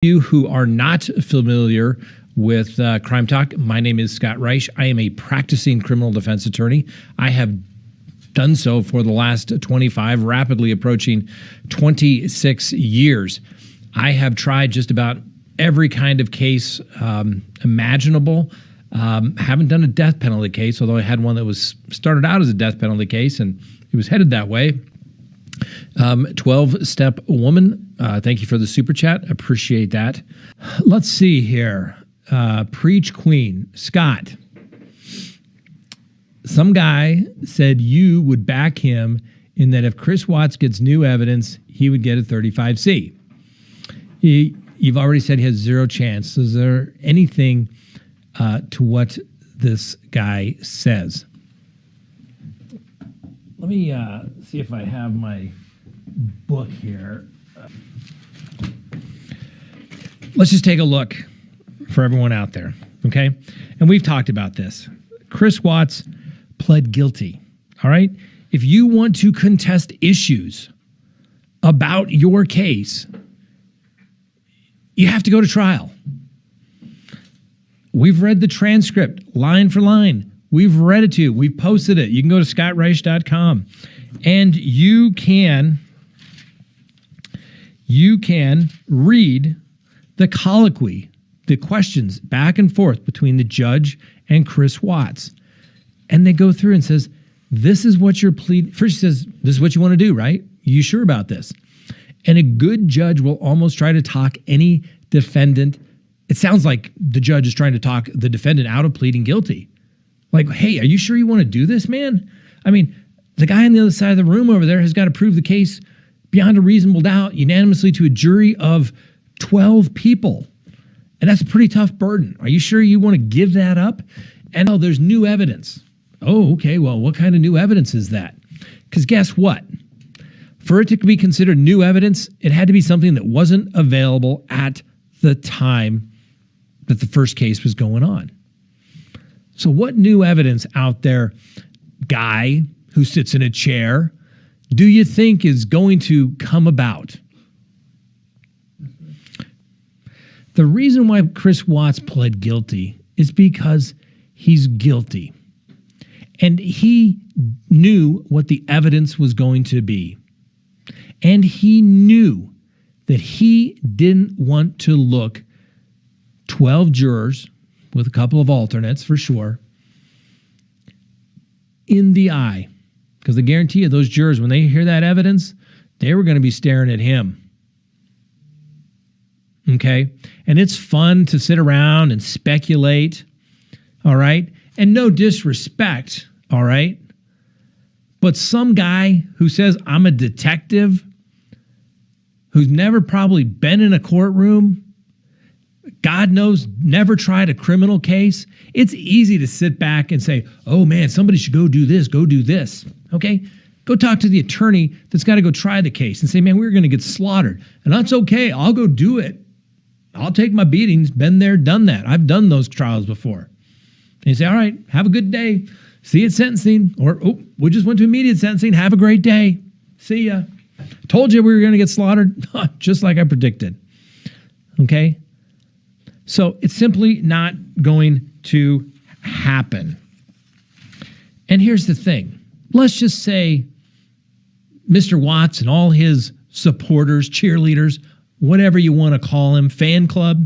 You who are not familiar with Crime Talk, my name is Scott REISCH. I am a practicing criminal defense attorney. I have done so for the last 25, rapidly approaching 26 years. I have tried just about every kind of case imaginable. Haven't done a death penalty case, although I had one that was started out as a death penalty case, and it was headed that way. 12-step woman. Thank you for the super chat. Appreciate that. Let's see here. Preach Queen. Scott. Some guy said you would back him in that if Chris Watts gets new evidence, he would get a 35C. You've already said he has zero chance. Is there anything to what this guy says? Let me see if I have my book here. Let's just take a look for everyone out there, okay? And we've talked about this. Chris Watts pled guilty, all right? If you want to contest issues about your case, you have to go to trial. We've read the transcript line for line. We've read it to you. We've posted it. You can go to scottreisch.com and you can read the colloquy, the questions back and forth between the judge and Chris Watts. And they go through and says, this is what you're pleading. First he says, this is what you want to do, right? You sure about this? And a good judge will almost try to talk any defendant. It sounds like the judge is trying to talk the defendant out of pleading guilty. Like, hey, are you sure you want to do this, man? I mean, the guy on the other side of the room over there has got to prove the case beyond a reasonable doubt unanimously to a jury of 12 people. And that's a pretty tough burden. Are you sure you want to give that up? And oh, there's new evidence. Oh, okay, well, what kind of new evidence is that? Because guess what? For it to be considered new evidence, it had to be something that wasn't available at the time that the first case was going on. So what new evidence out there, guy who sits in a chair, do you think is going to come about? The reason why Chris Watts pled guilty is because he's guilty. And he knew what the evidence was going to be. And he knew that he didn't want to look 12 jurors, with a couple of alternates for sure, in the eye. Because I guarantee you, those jurors, when they hear that evidence, they were going to be staring at him. Okay? And it's fun to sit around and speculate, all right? And no disrespect, all right? But some guy who says, I'm a detective, who's never probably been in a courtroom, God knows, never tried a criminal case, it's easy to sit back and say, oh man, somebody should go do this, okay? Go talk to the attorney that's got to go try the case and say, man, we're going to get slaughtered. And that's okay, I'll go do it. I'll take my beatings, been there, done that. I've done those trials before. And you say, all right, have a good day. See you at sentencing. Or, oh, we just went to immediate sentencing. Have a great day. See ya. Told you we were going to get slaughtered, just like I predicted. Okay? So it's simply not going to happen. And here's the thing. Let's just say Mr. Watts and all his supporters, cheerleaders, whatever you want to call him, fan club,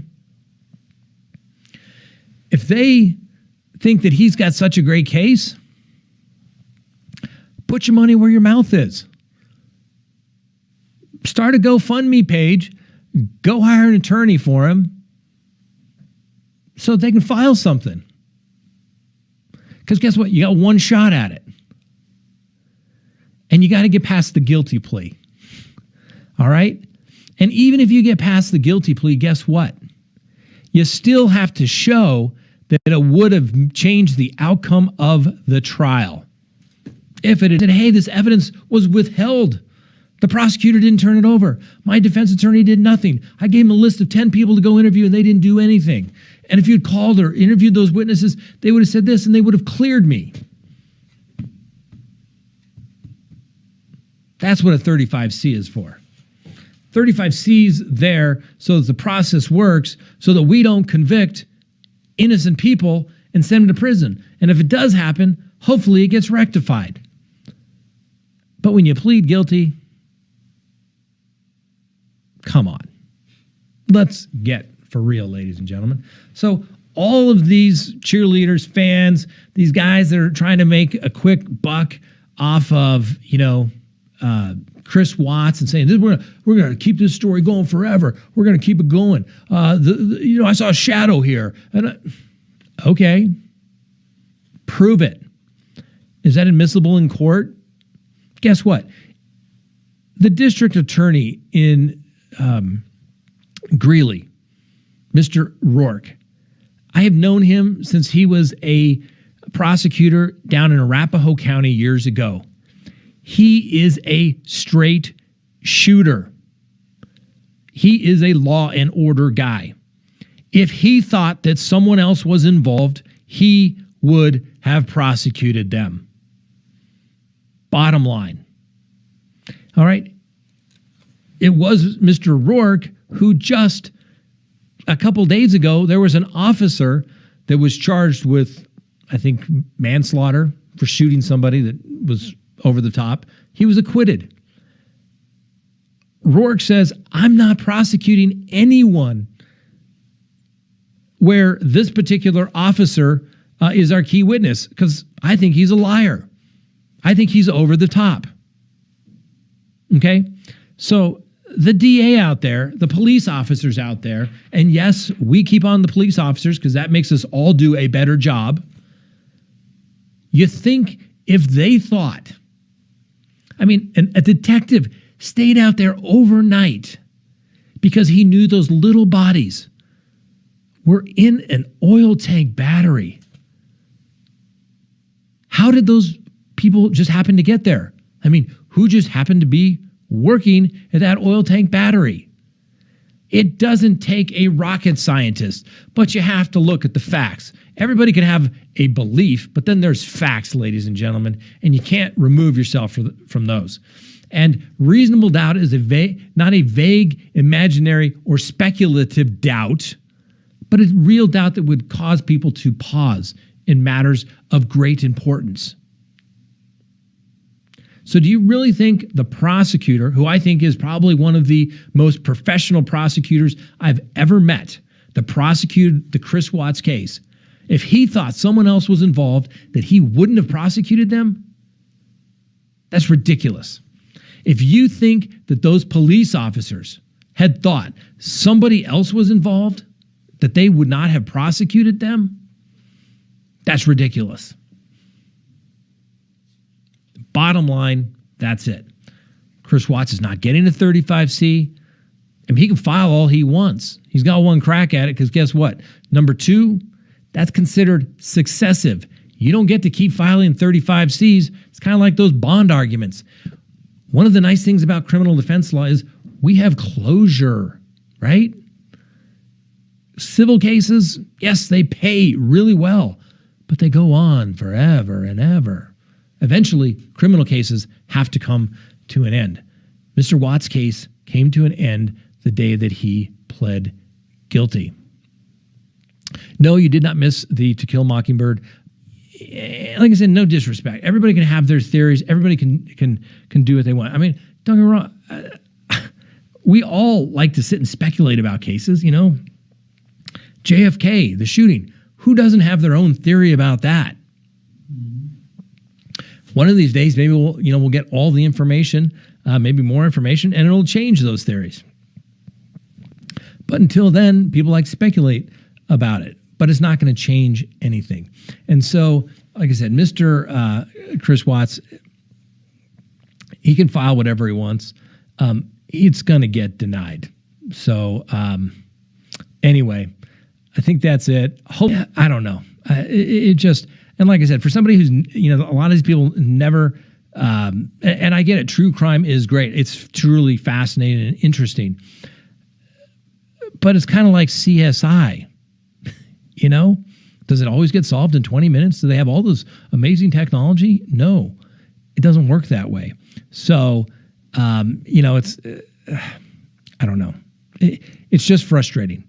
if they think that he's got such a great case, put your money where your mouth is. Start a GoFundMe page, go hire an attorney for him so they can file something. Because guess what? You got one shot at it. And you got to get past the guilty plea. All right? And even if you get past the guilty plea, guess what? You still have to show that it would have changed the outcome of the trial. If it had said, hey, this evidence was withheld. The prosecutor didn't turn it over. My defense attorney did nothing. I gave him a list of 10 people to go interview and they didn't do anything. And if you'd called or interviewed those witnesses, they would have said this and they would have cleared me. That's what a 35C is for. 35C's there so that the process works, so that we don't convict innocent people and send them to prison. And if it does happen, hopefully it gets rectified. But when you plead guilty, come on. Let's get for real, ladies and gentlemen. So all of these cheerleaders, fans, these guys that are trying to make a quick buck off of, Chris Watts and saying, we're going to keep this story going forever. We're going to keep it going. I saw a shadow here. And okay, prove it. Is that admissible in court? Guess what? The district attorney in Greeley, Mr. Rourke, I have known him since he was a prosecutor down in Arapahoe County years ago. He is a straight shooter. He is a law and order guy. If he thought that someone else was involved, he would have prosecuted them. Bottom line. All right. It was Mr. Rourke who just a couple days ago, there was an officer that was charged with, I think, manslaughter for shooting somebody that was over the top. He was acquitted. Rourke says, I'm not prosecuting anyone where this particular officer is our key witness because I think he's a liar. I think he's over the top. Okay? So the DA out there, the police officers out there, and yes, we keep on the police officers because that makes us all do a better job. You think if they thought, a detective stayed out there overnight because he knew those little bodies were in an oil tank battery. How did those people just happen to get there? Who just happened to be working at that oil tank battery? It doesn't take a rocket scientist, but you have to look at the facts. Everybody can have a belief, but then there's facts, ladies and gentlemen, and you can't remove yourself from those. And reasonable doubt is not a vague, imaginary, or speculative doubt, but a real doubt that would cause people to pause in matters of great importance. So do you really think the prosecutor, who I think is probably one of the most professional prosecutors I've ever met, that prosecuted the Chris Watts case, if he thought someone else was involved, that he wouldn't have prosecuted them? That's ridiculous. If you think that those police officers had thought somebody else was involved, that they would not have prosecuted them, that's ridiculous. Bottom line, that's it. Chris Watts is not getting a 35C. He can file all he wants. He's got one crack at it because guess what? Number 2, that's considered successive. You don't get to keep filing 35Cs. It's kind of like those bond arguments. One of the nice things about criminal defense law is we have closure, right? Civil cases, yes, they pay really well, but they go on forever and ever. Eventually, criminal cases have to come to an end. Mr. Watts' case came to an end the day that he pled guilty. No, you did not miss the To Kill a Mockingbird. Like I said, no disrespect. Everybody can have their theories. Everybody can do what they want. Don't get me wrong. We all like to sit and speculate about cases. JFK, the shooting. Who doesn't have their own theory about that? One of these days, maybe we'll get all the information, maybe more information, and it'll change those theories. But until then, people like to speculate about it, but it's not going to change anything. And so, like I said, Mr. Chris Watts, he can file whatever he wants. It's going to get denied. So anyway, I think that's it. I don't know. It just... And like I said, for somebody who's, a lot of these people never, and I get it, true crime is great. It's truly fascinating and interesting. But it's kind of like CSI, Does it always get solved in 20 minutes? Do they have all this amazing technology? No, it doesn't work that way. So, it's, I don't know. It's just frustrating.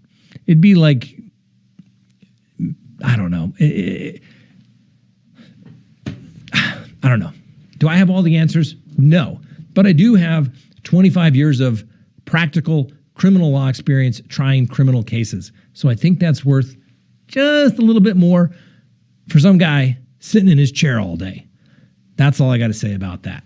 It'd be like, I don't know. I don't know. Do I have all the answers? No. But I do have 25 years of practical criminal law experience trying criminal cases. So I think that's worth just a little bit more for some guy sitting in his chair all day. That's all I got to say about that.